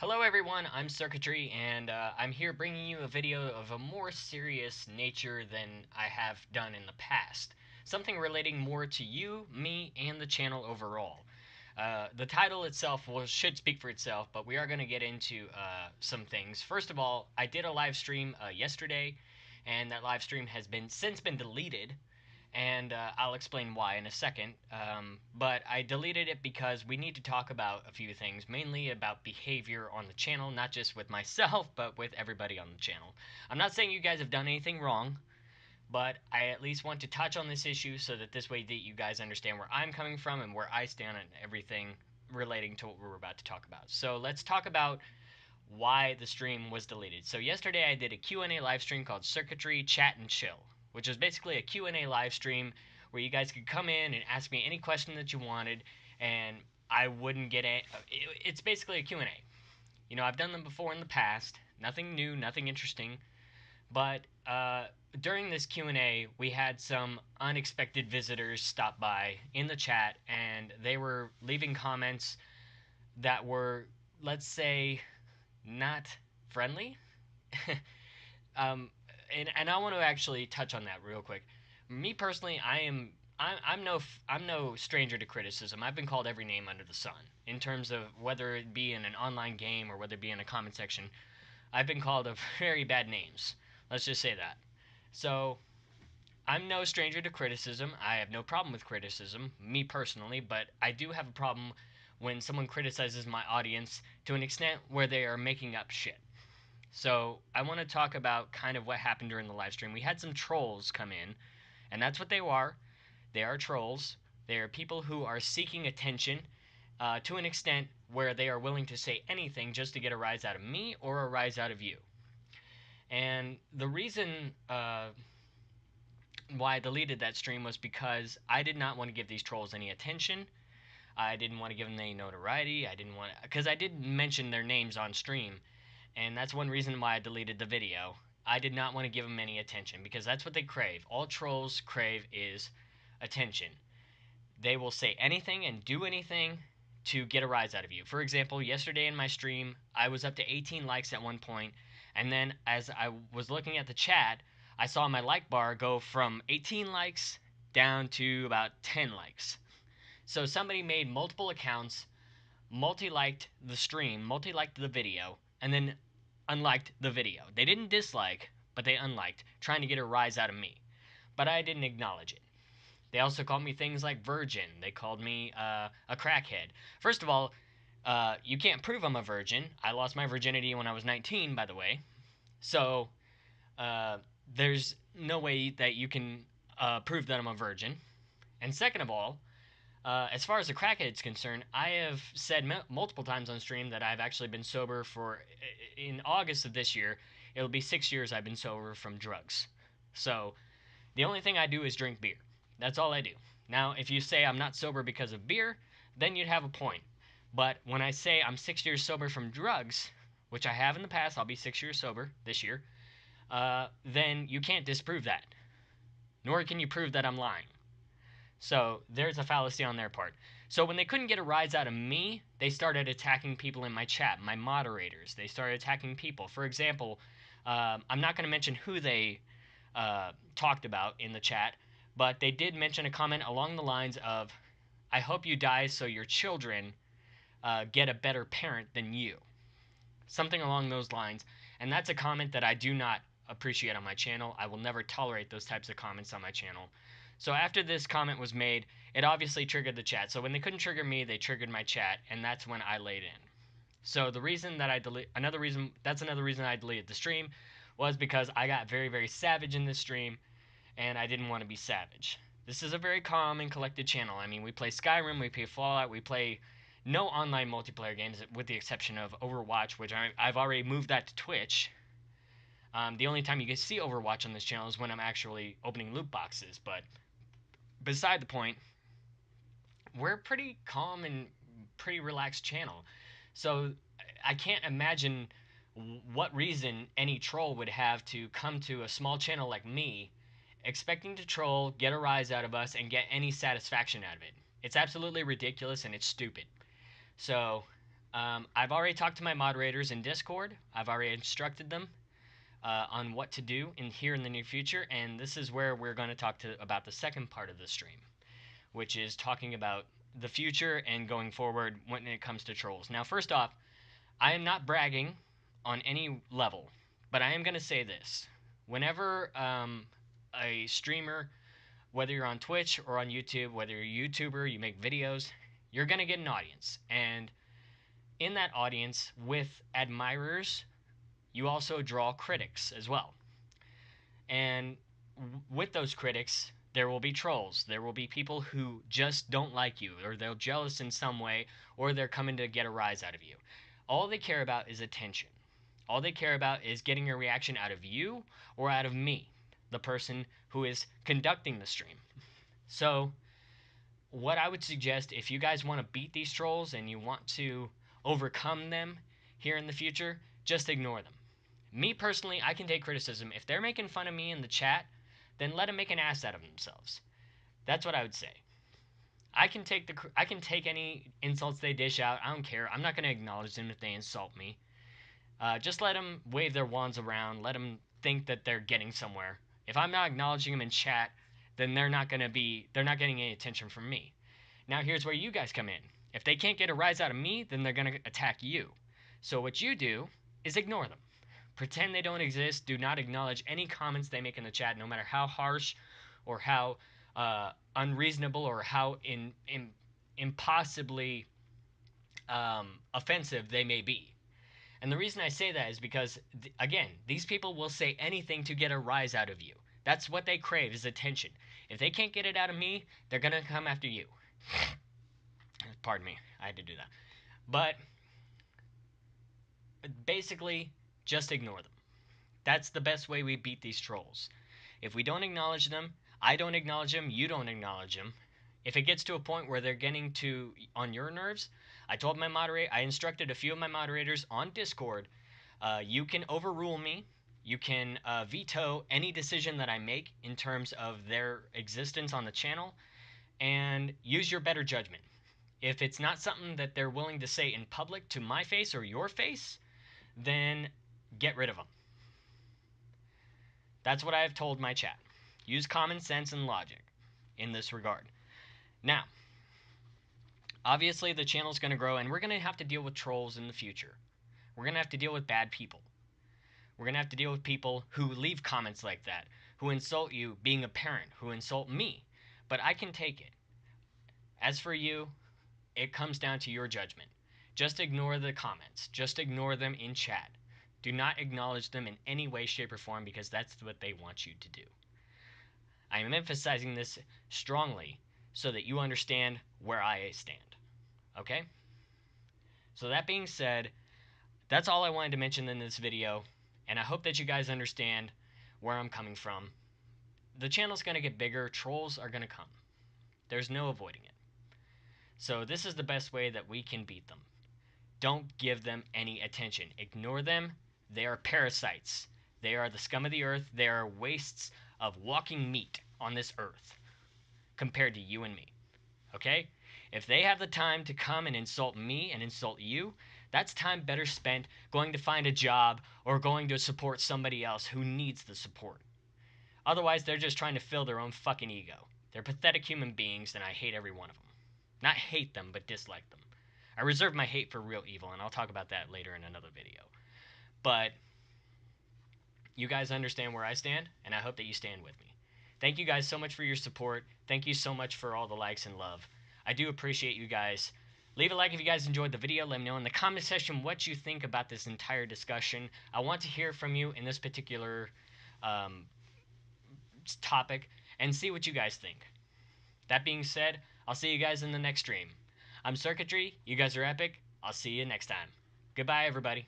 Hello everyone, I'm Circuitry, and I'm here bringing you a video of a more serious nature than I have done in the past. Something relating more to you, me, and the channel overall. The title itself should speak for itself, but we are going to get into some things. First of all, I did a live stream yesterday, and that live stream has since been deleted, and I'll explain why in a second. But I deleted it because we need to talk about a few things, mainly about behavior on the channel, not just with myself, but with everybody on the channel. I'm not saying you guys have done anything wrong, but I at least want to touch on this issue so that this way that you guys understand where I'm coming from and where I stand on everything relating to what we're about to talk about. So let's talk about why the stream was deleted. So yesterday I did a Q&A live stream called Circuitry Chat and Chill, which was basically a Q&A live stream where you guys could come in and ask me any question that you wanted, and I wouldn't get it. It's basically a Q&A. You know, I've done them before in the past. Nothing new, nothing interesting. But during this Q&A, we had some unexpected visitors stop by in the chat, and they were leaving comments that were, let's say, not friendly. um, and I want to actually touch on that real quick. Me personally, I'm no stranger to criticism. I've been called every name under the sun in terms of whether it be in an online game or whether it be in a comment section. I've been called of very bad names. Let's just say that. So I'm no stranger to criticism. I have no problem with criticism, me personally, but I do have a problem when someone criticizes my audience to an extent where they are making up shit. So I want to talk about kind of what happened during the live stream. We had some trolls come in, and that's what they are. They are trolls. They are people who are seeking attention to an extent where they are willing to say anything just to get a rise out of me or a rise out of you. And the reason why I deleted that stream was because I did not want to give these trolls any attention. I didn't want to give them any notoriety. I didn't want to, because I did mention their names on stream, and that's one reason why I deleted the video. I did not want to give them any attention because that's what they crave. All trolls crave is attention. They will say anything and do anything to get a rise out of you. For example, yesterday in my stream, I was up to 18 likes at one point, and then as I was looking at the chat, I saw my like bar go from 18 likes down to about 10 likes. So somebody made multiple accounts, multi-liked the stream, multi-liked the video, and then unliked the video. They didn't dislike, but they unliked, trying to get a rise out of me. But I didn't acknowledge it. They also called me things like virgin. They called me a crackhead. First of all, you can't prove I'm a virgin. I lost my virginity when I was 19, by the way. So uh, there's no way that you can prove that I'm a virgin. And second of all, as far as the crackhead's concerned, I have said multiple times on stream that I've actually been sober for, in August of this year, it'll be 6 years I've been sober from drugs. So the only thing I do is drink beer. That's all I do. Now, if you say I'm not sober because of beer, then you'd have a point. But when I say I'm 6 years sober from drugs, which I have in the past, I'll be 6 years sober this year, then you can't disprove that. Nor can you prove that I'm lying. So there's a fallacy on their part. So when they couldn't get a rise out of me, they started attacking people in my chat, my moderators. They started attacking people. For example, I'm not going to mention who they talked about in the chat, but they did mention a comment along the lines of, I hope you die so your children get a better parent than you. Something along those lines. And that's a comment that I do not appreciate on my channel. I will never tolerate those types of comments on my channel. So after this comment was made, it obviously triggered the chat. So when they couldn't trigger me, they triggered my chat, and that's when I laid in. So the reason that another reason I deleted the stream was because I got very, very savage in this stream, and I didn't want to be savage. This is a very calm and collected channel. I mean, we play Skyrim, we play Fallout, we play no online multiplayer games with the exception of Overwatch, which I've already moved that to Twitch. The only time you can see Overwatch on this channel is when I'm actually opening loot boxes, but beside the point, we're a pretty calm and pretty relaxed channel. So I can't imagine what reason any troll would have to come to a small channel like me expecting to troll, get a rise out of us, and get any satisfaction out of it. It's absolutely ridiculous and it's stupid. So I've already talked to my moderators in Discord. I've already instructed them on what to do in the near future, and this is where we're going to talk about the second part of the stream, which is talking about the future and going forward when it comes to trolls. Now, first off, I am not bragging on any level, but I am going to say this. Whenever a streamer, whether you're on Twitch or on YouTube, whether you're a YouTuber, you make videos, you're going to get an audience. And in that audience, with admirers, you also draw critics as well. And with those critics, there will be trolls. There will be people who just don't like you, or they're jealous in some way, or they're coming to get a rise out of you. All they care about is attention. All they care about is getting a reaction out of you or out of me, the person who is conducting the stream. So, what I would suggest, if you guys want to beat these trolls and you want to overcome them here in the future, just ignore them. Me personally, I can take criticism. If they're making fun of me in the chat, then let them make an ass out of themselves. That's what I would say. I can take any insults they dish out. I don't care. I'm not going to acknowledge them if they insult me. Just let them wave their wands around. Let them think that they're getting somewhere. If I'm not acknowledging them in chat, then they're not getting any attention from me. Now here's where you guys come in. If they can't get a rise out of me, then they're going to attack you. So what you do is ignore them. Pretend they don't exist. Do not acknowledge any comments they make in the chat, no matter how harsh or how unreasonable or how impossibly offensive they may be. And the reason I say that is because, again, these people will say anything to get a rise out of you. That's what they crave, is attention. If they can't get it out of me, they're going to come after you. Pardon me, I had to do that. But basically, just ignore them. That's the best way we beat these trolls. If we don't acknowledge them, I don't acknowledge them, you don't acknowledge them. If it gets to a point where they're getting on your nerves, I instructed a few of my moderators on Discord, you can overrule me, you can veto any decision that I make in terms of their existence on the channel, and use your better judgment. If it's not something that they're willing to say in public to my face or your face, then get rid of them. That's what I have told my chat. Use common sense and logic in this regard. Now, obviously the channel's going to grow, and we're going to have to deal with trolls in the future. We're going to have to deal with bad people. We're going to have to deal with people who leave comments like that, who insult you being a parent, who insult me. But I can take it. As for you, it comes down to your judgment. Just ignore the comments. Just ignore them in chat. Do not acknowledge them in any way, shape, or form, because that's what they want you to do. I am emphasizing this strongly so that you understand where I stand. Okay? So that being said, that's all I wanted to mention in this video, and I hope that you guys understand where I'm coming from. The channel's going to get bigger. Trolls are going to come. There's no avoiding it. So this is the best way that we can beat them. Don't give them any attention. Ignore them. They are parasites. They are the scum of the earth. They are wastes of walking meat on this earth compared to you and me. Okay? If they have the time to come and insult me and insult you, that's time better spent going to find a job or going to support somebody else who needs the support. Otherwise, they're just trying to fill their own fucking ego. They're pathetic human beings, and I hate every one of them. Not hate them, but dislike them. I reserve my hate for real evil, and I'll talk about that later in another video. But you guys understand where I stand, and I hope that you stand with me. Thank you guys so much for your support. Thank you so much for all the likes and love. I do appreciate you guys. Leave a like if you guys enjoyed the video. Let me know in the comment section what you think about this entire discussion. I want to hear from you in this particular topic and see what you guys think. That being said, I'll see you guys in the next stream. I'm Circuitry. You guys are epic. I'll see you next time. Goodbye, everybody.